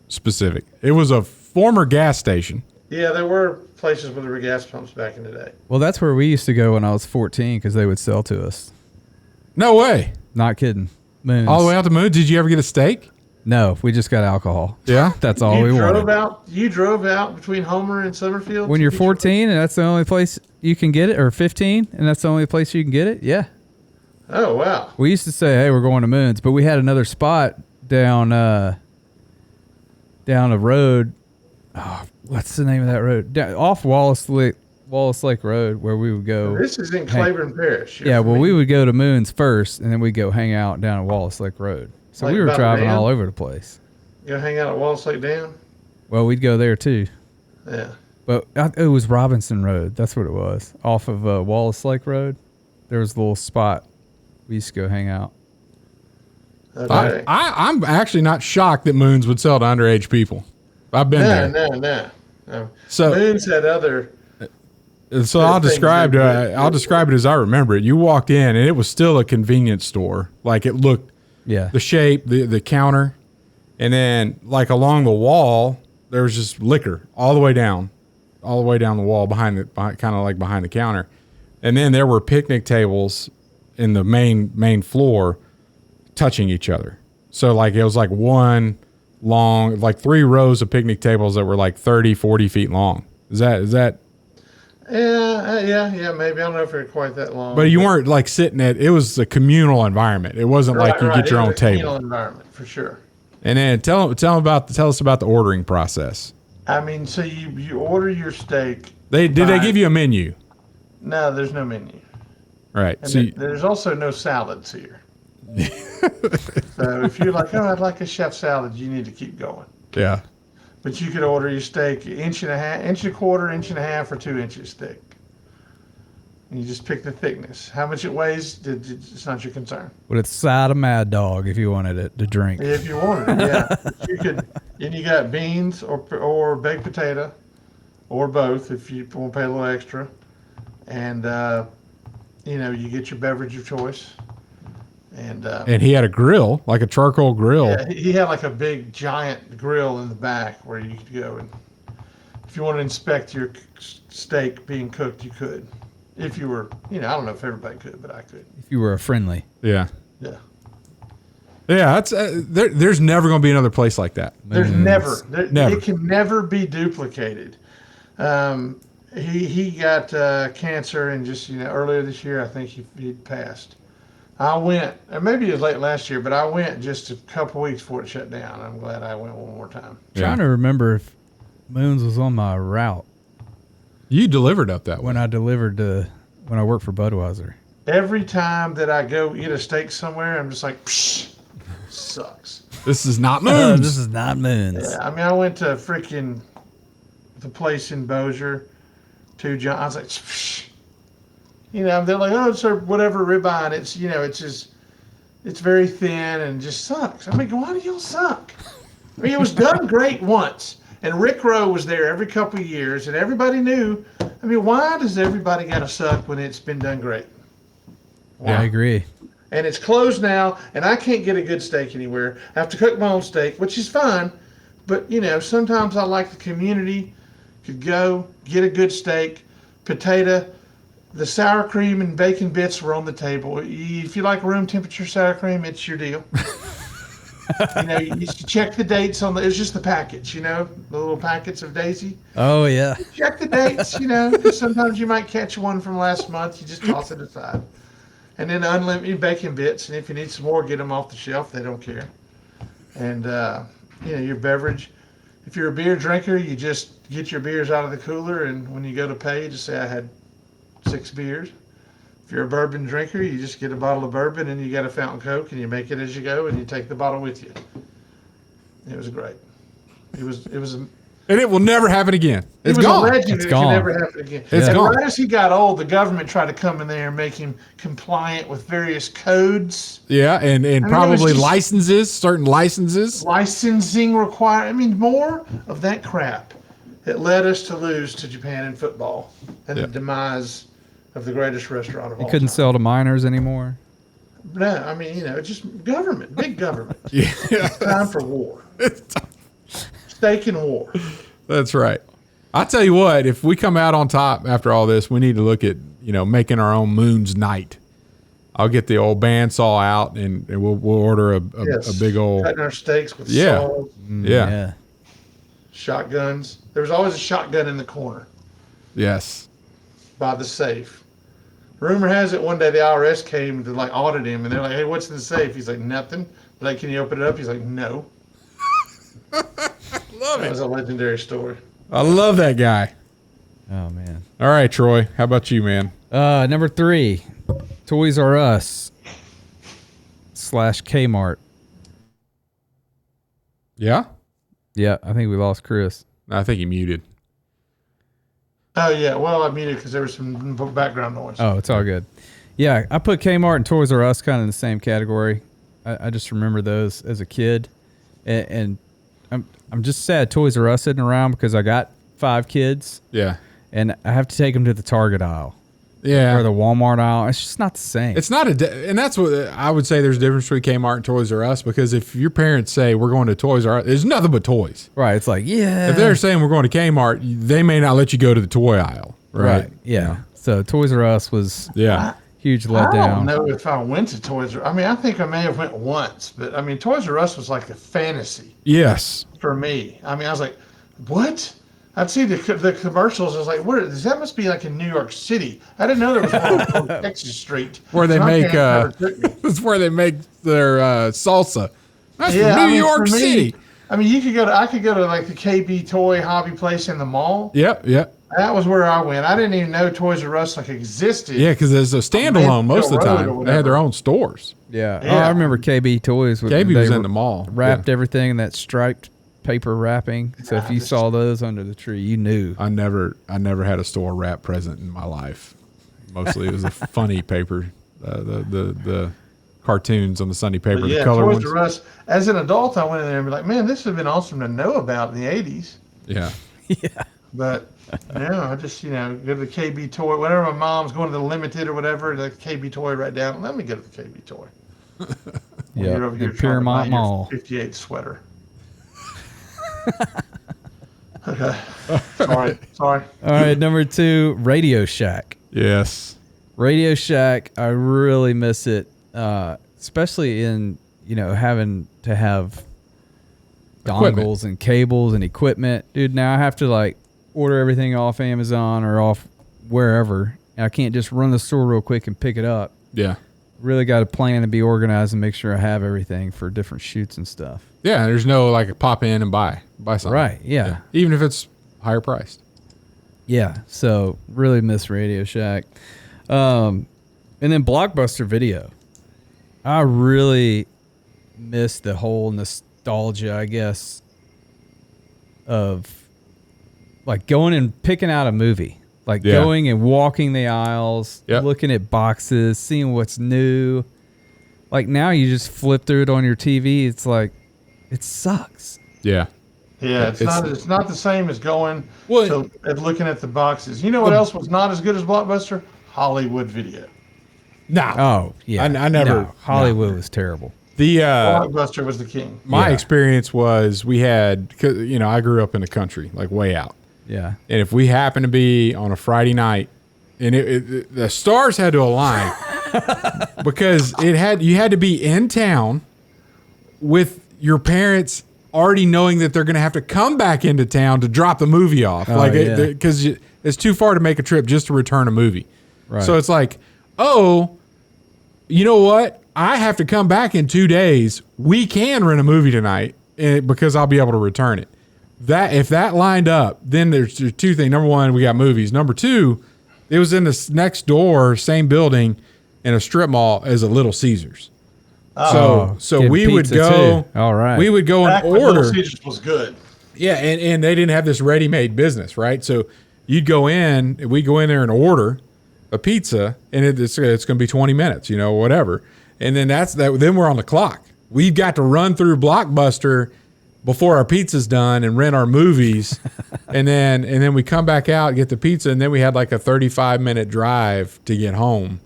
specific. It was a former gas station. Yeah, there were places where there were gas pumps back in the day. Well, that's where we used to go when I was 14 because they would sell to us. No way. Not kidding. Moons. All the way out to Moon. Did you ever get a steak? No, we just got alcohol. Yeah? That's all we wanted. You drove out between Homer and Summerfield? When you're 14 and that's the only place you can get it, or 15 and that's the only place you can get it? Yeah. Oh, wow. We used to say, hey, we're going to Moon's, but we had another spot down a road. Oh, what's the name of that road? Off Wallace Lake Road, where we would go. This is in Claiborne Parish. Yeah, well, we would go to Moon's first, and then we'd go hang out down at Wallace Lake Road. So we were driving all over the place. You hang out at Wallace Lake Dam? Well, we'd go there too. Yeah. But it was Robinson Road. That's what it was. Off of Wallace Lake Road, there was a little spot we used to go hang out. Okay. I'm actually not shocked that Moon's would sell to underage people. I've been there. No. So Moon's had other. So I'll describe it as I remember it. You walked in and it was still a convenience store. Like it looked, the shape, the counter, and then like along the wall there was just liquor all the way down the wall kind of like behind the counter, and then there were picnic tables in the main floor touching each other. So like it was like one long, like 3 rows of picnic tables that were like 30, 40 feet long. Is that? Yeah, maybe. I don't know if they're quite that long. But you weren't like sitting it was a communal environment. It wasn't like you get your own table. Communal environment, for sure. And then tell us about the ordering process. I mean, so you order your steak. Did they give you a menu? No, there's no menu. Right. And there's also no salads here. So if you're like, I'd like a chef salad, you need to keep going. Yeah. But you could order your steak inch and a quarter, inch and a half, or 2 inches thick. And you just pick the thickness. How much it weighs, it's not your concern. But it's side of Mad Dog if you wanted it to drink. If you wanted it, yeah. You could, and you got beans or baked potato, or both if you want to pay a little extra. And you get your beverage of choice. And he had a grill, like a charcoal grill. Yeah, he had like a big giant grill in the back where you could go, and if you want to inspect your steak being cooked, you could. If you were, I don't know if everybody could, but I could. If you were a friendly. Yeah. Yeah. Yeah, that's there's never going to be another place like that. There's never. It can never be duplicated. he got cancer, and just earlier this year I think he'd passed. I went, or maybe it was late last year, but I went just a couple weeks before it shut down. I'm glad I went one more time. Trying to remember if Moons was on my route. You delivered up that way. When I worked for Budweiser. Every time that I go eat a steak somewhere, I'm just like, psh, sucks. This is not Moons. This is not Moons. Yeah, I mean, I went to freaking the place in Bossier, to John. I was like, psh. They're like, oh, it's whatever ribeye, and it's, it's very thin and just sucks. I mean, why do y'all suck? I mean, it was done great once, and Rick Rowe was there every couple of years, and everybody knew. I mean, why does everybody got to suck when it's been done great? Wow. Yeah, I agree. And it's closed now, and I can't get a good steak anywhere. I have to cook my own steak, which is fine, but, sometimes I like the community could go, get a good steak, potato. The sour cream and bacon bits were on the table. If you like room temperature sour cream, it's your deal. You check the dates on it's just the package, the little packets of Daisy. Oh, yeah. Check the dates, because sometimes you might catch one from last month. You just toss it aside. And then unlimited bacon bits. And if you need some more, get them off the shelf. They don't care. And, your beverage. If you're a beer drinker, you just get your beers out of the cooler. And when you go to pay, you just say, I had 6 beers. If you're a bourbon drinker, you just get a bottle of bourbon and you got a fountain Coke and you make it as you go and you take the bottle with you. It was great. It was and it will never happen again. It's gone. A legend. It can never happen again. It's gone. Right as he got old, the government tried to come in there and make him compliant with various codes. Yeah, and probably licenses, certain licenses. Licensing required. I mean, more of that crap that led us to lose to Japan in football and the demise of the greatest restaurant of all time. You couldn't sell to minors anymore? No, I mean, it's just government, big government. Yeah. It's time for war. Steak and war. That's right. I'll tell you what, if we come out on top after all this, we need to look at, making our own Moon's Night. I'll get the old bandsaw out and we'll order a big old... Cutting our steaks with saws. Yeah. Shotguns. There was always a shotgun in the corner. Yes. By the safe. Rumor has it one day the IRS came to audit him and they're like, hey, what's in the safe? He's like, nothing. They're like, can you open it up? He's like, no. Love it. That was a legendary story. I love that guy. Oh, man. All right, Troy. How about you, man? Number 3, Toys R Us / Kmart. Yeah? Yeah, I think we lost Chris. I think he muted. Oh, yeah. Well, I muted because there was some background noise. Oh, it's all good. Yeah, I put Kmart and Toys R Us kind of in the same category. I just remember those as a kid. And I'm just sad Toys R Us isn't around because I got 5 kids. Yeah. And I have to take them to the Target aisle. Yeah. Or the Walmart aisle. It's just not the same. It's not and that's what I would say there's a difference between Kmart and Toys R Us, because if your parents say we're going to Toys R Us, there's nothing but toys. Right. It's like, yeah. If they're saying we're going to Kmart, they may not let you go to the toy aisle. Right. Yeah. So Toys R Us was huge letdown. I don't know if I went to Toys R Us. I mean, I think I may have went once, but I mean, Toys R Us was like a fantasy. Yes. For me. I mean, I was like, what? I'd see the commercials. I was like, that must be like in New York City. I didn't know there was one on Texas Street. Where they make, that's where they make their salsa. That's New York City. I mean, I could go to like the KB Toy Hobby Place in the mall. Yep. That was where I went. I didn't even know Toys R Us existed. Yeah, because there's a standalone most of the time. They had their own stores. Yeah. Oh, I remember KB Toys. KB was in the mall. Wrapped everything in that striped paper wrapping. So if you saw those under the tree, you knew. I never had a store wrap present in my life. Mostly it was a funny paper. The cartoons on the Sunday paper, the color Toys ones. R Us. As an adult, I went in there and be like, man, this would have been awesome to know about in the 80s. Yeah. Yeah. But I just, go to the KB Toy. Whenever my mom's going to the Limited or whatever, the KB Toy right down. Let me go to the KB Toy. Yeah. You're over here Paramount Mall. 58 sweater. Okay. Sorry. All right, number 2, Radio Shack. Yes. Radio Shack, I really miss it, especially in, having to have dongles and cables and equipment. Dude, now I have to order everything off Amazon or off wherever. And I can't just run to the store real quick and pick it up. Yeah. Really got to plan and be organized and make sure I have everything for different shoots and stuff. Yeah, there's no like pop in and buy something. Right, yeah. Even if it's higher priced. Yeah, so really miss Radio Shack. And then Blockbuster Video. I really miss the whole nostalgia, I guess, of like going and picking out a movie. Like going and walking the aisles, looking at boxes, seeing what's new. Like now you just flip through it on your TV. It's like, it sucks. Yeah. Yeah, it's not the same as going and looking at the boxes. You know what else was not as good as Blockbuster? Hollywood Video. No. Oh, yeah. I never. No, Hollywood was terrible. Blockbuster was the king. My experience was we had, I grew up in the country, like way out. Yeah. And if we happened to be on a Friday night, and the stars had to align because you had to be in town with your parents already knowing that they're going to have to come back into town to drop the movie off. Because it's too far to make a trip just to return a movie. Right. So it's like, oh, you know what? I have to come back in 2 days. We can rent a movie tonight because I'll be able to return it. If that lined up, then there's two things. Number one, we got movies. Number two, it was in the next door, same building, in a strip mall as a Little Caesars. So we would go. Too. All right. We would go Back and when order. Little Caesars was good. Yeah, and they didn't have this ready-made business, right? So you'd go in, we go in there and order a pizza, and it's going to be 20 minutes, whatever. And then then we're on the clock. We've got to run through Blockbuster before our pizza's done and rent our movies. and then we come back out, get the pizza, and then we had like a 35-minute drive to get home,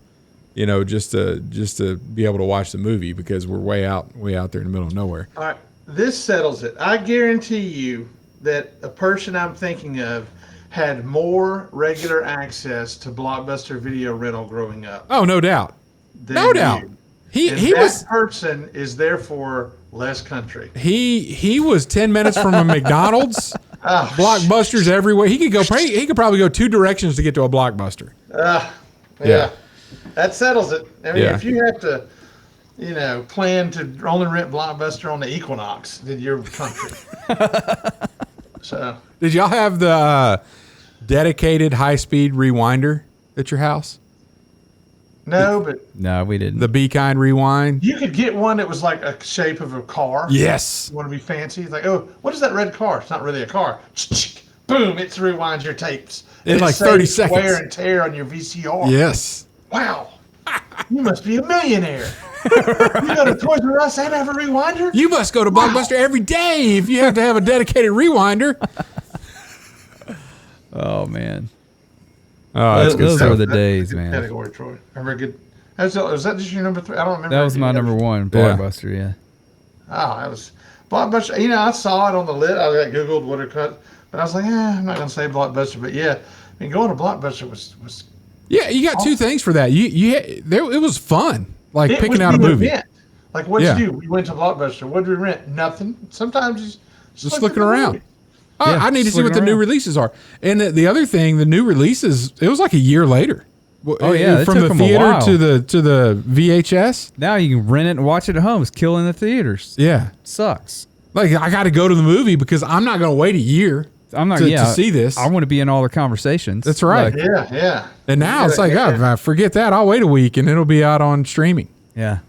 just to be able to watch the movie because we're way out there in the middle of nowhere. All right, this settles it. I guarantee you that a person I'm thinking of had more regular access to Blockbuster Video rental growing up. Oh, no doubt. No doubt. That person is therefore less country. He was 10 minutes from a McDonald's. Blockbusters everywhere. He could probably go 2 directions to get to a Blockbuster. Yeah. That settles it. I mean, if you have to, plan to only rent Blockbuster on the Equinox, then you're country. So, did y'all have the dedicated high-speed rewinder at your house? No, no, we didn't. The Be Kind rewind. You could get one that was like a shape of a car. Yes. You want to be fancy? It's like, oh, what is that red car? It's not really a car. Boom! It rewinds your tapes in like 30 seconds. Wear and tear on your VCR. Yes. Wow. You must be a millionaire. You go to Toys R Us and have a rewinder? You must go to Blockbuster every day if you have to have a dedicated rewinder. Oh man. Oh, that's good those stuff. were the days, man. Category, Troy. Very good. Was that just your number 3? I don't remember. That was my number 1, Blockbuster. Yeah. Oh, that was Blockbuster. I saw it on the list. I Googled what it cut, but I was like, I'm not gonna say Blockbuster. But yeah, I mean, going to Blockbuster was. Yeah, you got 2 things for that. It was fun, like picking out a movie. Event. Like what'd you do? We went to Blockbuster. What did we rent? Nothing. Sometimes just looking around. I need to see what the new releases are. And the other thing, the new releases, it was like a year later. Oh yeah, from the theater to the VHS. Now you can rent it and watch it at home. It's killing the theaters. Yeah, it sucks. Like I got to go to the movie because I'm not going to wait a year. I'm not to see this. I want to be in all the conversations. That's right. Like, yeah. And now it's like, forget that. I'll wait a week and it'll be out on streaming. Yeah.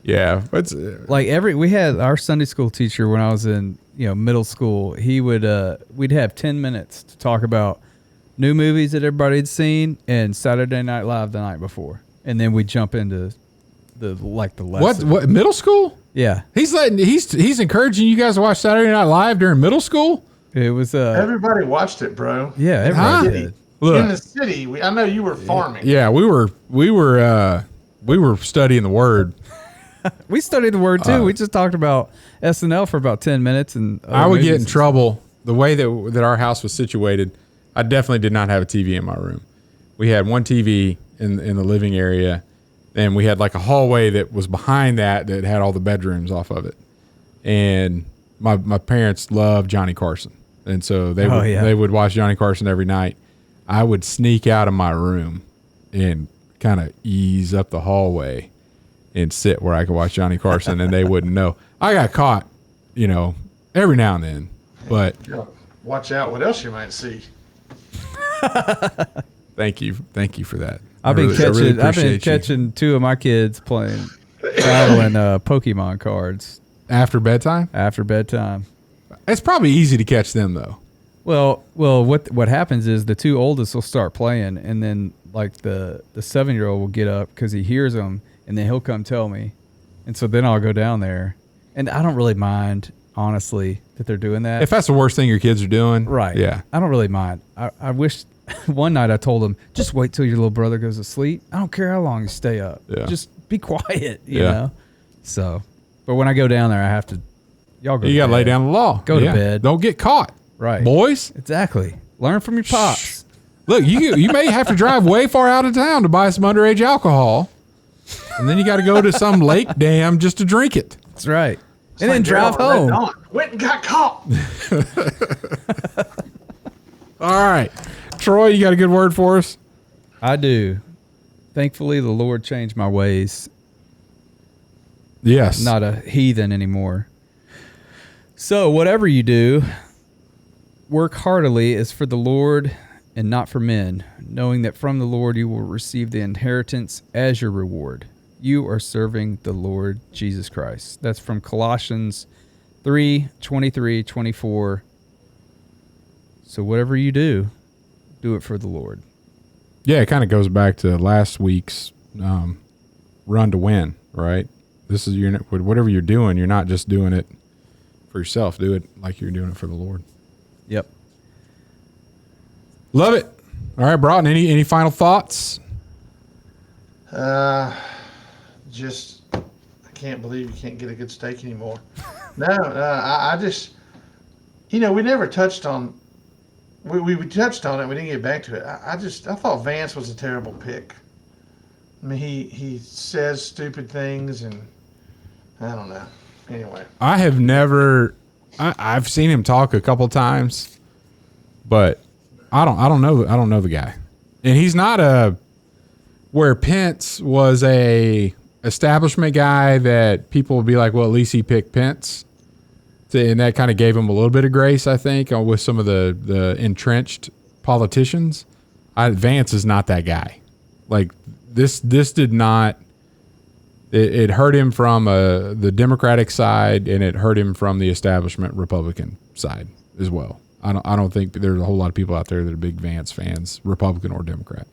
Yeah. But like we had our Sunday school teacher when I was in middle school. He would we'd have 10 minutes to talk about new movies that everybody had seen and Saturday Night Live the night before, and then we jump into the lesson. What middle school? Yeah. He's encouraging you guys to watch Saturday Night Live during middle school. It was everybody watched it, bro. Yeah, everybody did. Look, in the city, I know you were farming. Yeah, we were studying the Word. We studied the Word too. We just talked about SNL for about 10 minutes, and I would get in trouble. The way that our house was situated, I definitely did not have a TV in my room. We had one TV in the living area, and we had like a hallway that was behind that had all the bedrooms off of it. And my parents loved Johnny Carson. and so they would watch Johnny Carson every night. I would sneak out of my room and kind of ease up the hallway and sit where I could watch Johnny Carson, and they wouldn't know. I got caught, every now and then, but watch out what else you might see. Thank you for that. I've been catching two of my kids battling Pokemon cards after bedtime. It's probably easy to catch them though. Well, what happens is the two oldest will start playing, and then like the 7-year-old will get up because he hears them, and then he'll come tell me, and so then I'll go down there, and I don't really mind, honestly, that they're doing that. If that's the worst thing your kids are doing, right? Yeah, I don't really mind. I wish one night I told them, just wait till your little brother goes to sleep. I don't care how long you stay up. Yeah. Just be quiet, you know. So, but when I go down there, I have to. Y'all go. You gotta lay down the law. Go to bed. Don't get caught. Right, boys. Exactly. Learn from your pops. Look, you may have to drive way far out of town to buy some underage alcohol, and then you got to go to some lake dam just to drink it. That's right. And then drive home. Went and got caught. All right, Troy, you got a good word for us? I do. Thankfully, the Lord changed my ways. Yes. Not a heathen anymore. So whatever you do, work heartily as for the Lord and not for men, knowing that from the Lord you will receive the inheritance as your reward. You are serving the Lord Jesus Christ. That's from Colossians 3:23-24. So whatever you do it for the Lord. Yeah, it kind of goes back to last week's run to win, right? This is whatever you're doing, you're not just doing it for yourself. Do it like you're doing it for the Lord. Yep. Love it. All right, Broughton, any final thoughts? Just, I can't believe you can't get a good steak anymore. No, I just, we never touched on, we touched on it. We didn't get back to it. I thought Vance was a terrible pick. I mean, he says stupid things, and I don't know. Anyway, I've seen him talk a couple times, but I don't know the guy, and he's not where Pence was a establishment guy that people would be like, well, at least he picked Pence, and that kind of gave him a little bit of grace, I think, with some of the entrenched politicians. Vance is not that guy. Like this did not. It hurt him from the Democratic side, and it hurt him from the establishment Republican side as well. I don't think there's a whole lot of people out there that are big Vance fans, Republican or Democrat.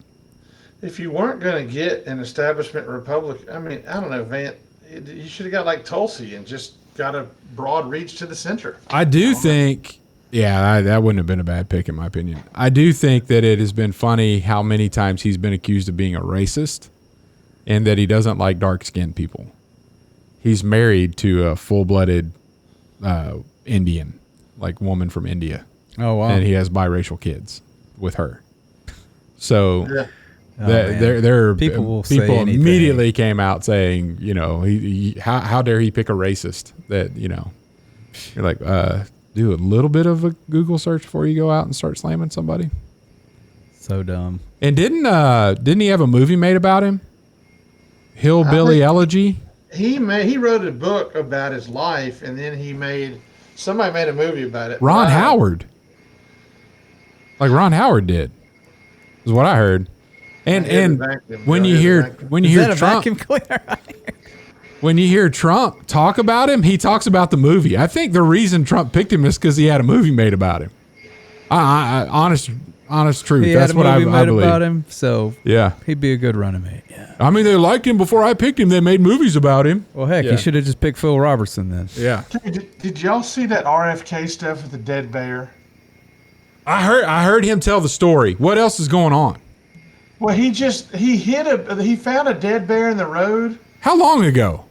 If you weren't going to get an establishment Republican, I mean, I don't know, Vance, you should have got like Tulsi and just got a broad reach to the center. I do think, that wouldn't have been a bad pick in my opinion. I do think that it has been funny how many times he's been accused of being a racist and that he doesn't like dark-skinned people. He's married to a full-blooded Indian, like woman from India. Oh, wow. And he has biracial kids with her. So people immediately came out saying, how dare he pick a racist that, you're like, do a little bit of a Google search before you go out and start slamming somebody. So dumb. And didn't he have a movie made about him? Hillbilly Elegy? He wrote a book about his life, and then somebody made a movie about it. Ron Howard. Like Ron Howard did, is what I heard. And when you hear Trump, when you hear Trump talk about him, he talks about the movie. I think the reason Trump picked him is because he had a movie made about him. Honest truth. That's what I believe about him. So yeah, he'd be a good running mate. Yeah. I mean, they liked him before I picked him. They made movies about him. Well, heck, you should have just picked Phil Robertson then. Yeah. Did y'all see that RFK stuff with the dead bear? I heard him tell the story. What else is going on? Well, he found a dead bear in the road. How long ago?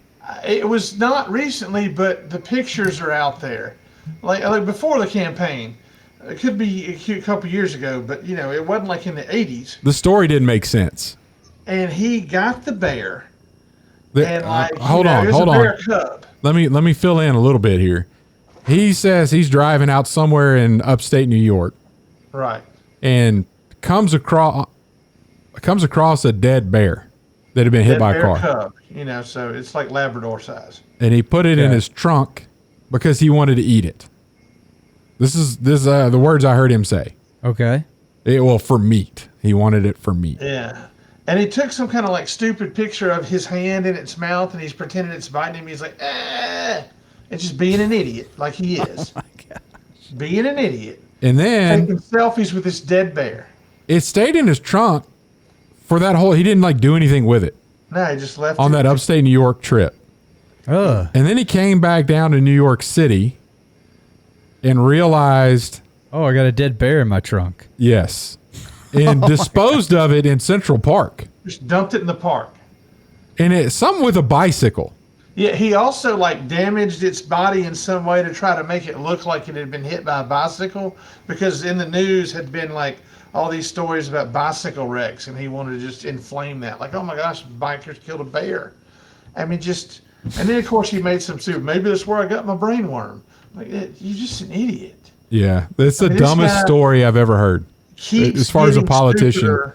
It was not recently, but the pictures are out there, like before the campaign. It could be a couple years ago, but it wasn't like in the 80s. The story didn't make sense. And he got the bear. Hold on. Bear cub. Let me fill in a little bit here. He says he's driving out somewhere in upstate New York. Right. And comes across a dead bear that had been hit by a car. Cub, so it's like Labrador size. And he put it in his trunk because he wanted to eat it. This is the words I heard him say. Okay. For meat. He wanted it for meat. Yeah. And he took some kind of like stupid picture of his hand in its mouth, and he's pretending it's biting him. He's like, and just being an idiot, like he is. Oh my gosh. Being an idiot. And then taking selfies with this dead bear. It stayed in his trunk for that whole. He didn't do anything with it. No, he just left on that upstate New York trip. And then he came back down to New York City and realized, I got a dead bear in my trunk. Yes. And disposed of it in Central Park. Just dumped it in the park. And it's something with a bicycle. Yeah, he also damaged its body in some way to try to make it look like it had been hit by a bicycle, because in the news had been all these stories about bicycle wrecks, and he wanted to just inflame that. Oh my gosh, bikers killed a bear. And then of course he made some soup. Maybe that's where I got my brain worm. You're just an idiot. Yeah, that's the dumbest story I've ever heard. As far as a politician.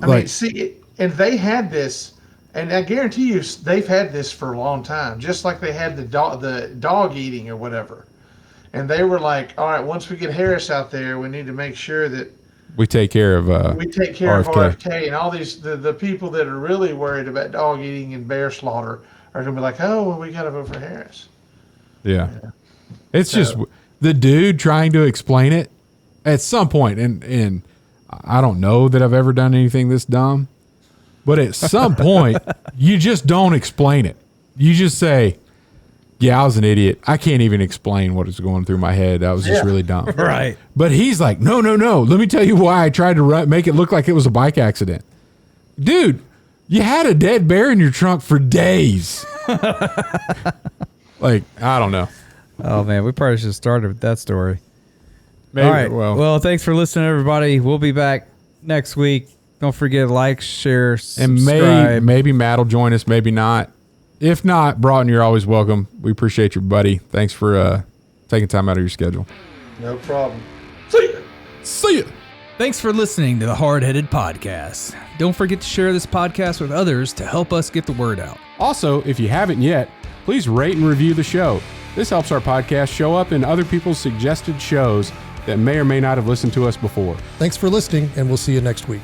And they had this, and I guarantee you they've had this for a long time, just like they had the dog eating or whatever. And they were like, all right, once we get Harris out there, we need to make sure that we take care of RFK, and all these the people that are really worried about dog eating and bear slaughter are going to be like, oh, well, we got to vote for Harris. Yeah. It's just the dude trying to explain it at some point, and I don't know that I've ever done anything this dumb, but at some point, you just don't explain it. You just say, yeah, I was an idiot. I can't even explain what was going through my head. That was just really dumb. Right. But he's like, no. Let me tell you why I tried to make it look like it was a bike accident. Dude, you had a dead bear in your trunk for days. I don't know. Oh, man, we probably should have started with that story. Maybe, all right. Well, thanks for listening, everybody. We'll be back next week. Don't forget to like, share, subscribe. And maybe Matt will join us, maybe not. If not, Broughton, you're always welcome. We appreciate you, buddy. Thanks for taking time out of your schedule. No problem. See ya. Thanks for listening to the Hardheaded Podcast. Don't forget to share this podcast with others to help us get the word out. Also, if you haven't yet, please rate and review the show. This helps our podcast show up in other people's suggested shows that may or may not have listened to us before. Thanks for listening, and we'll see you next week.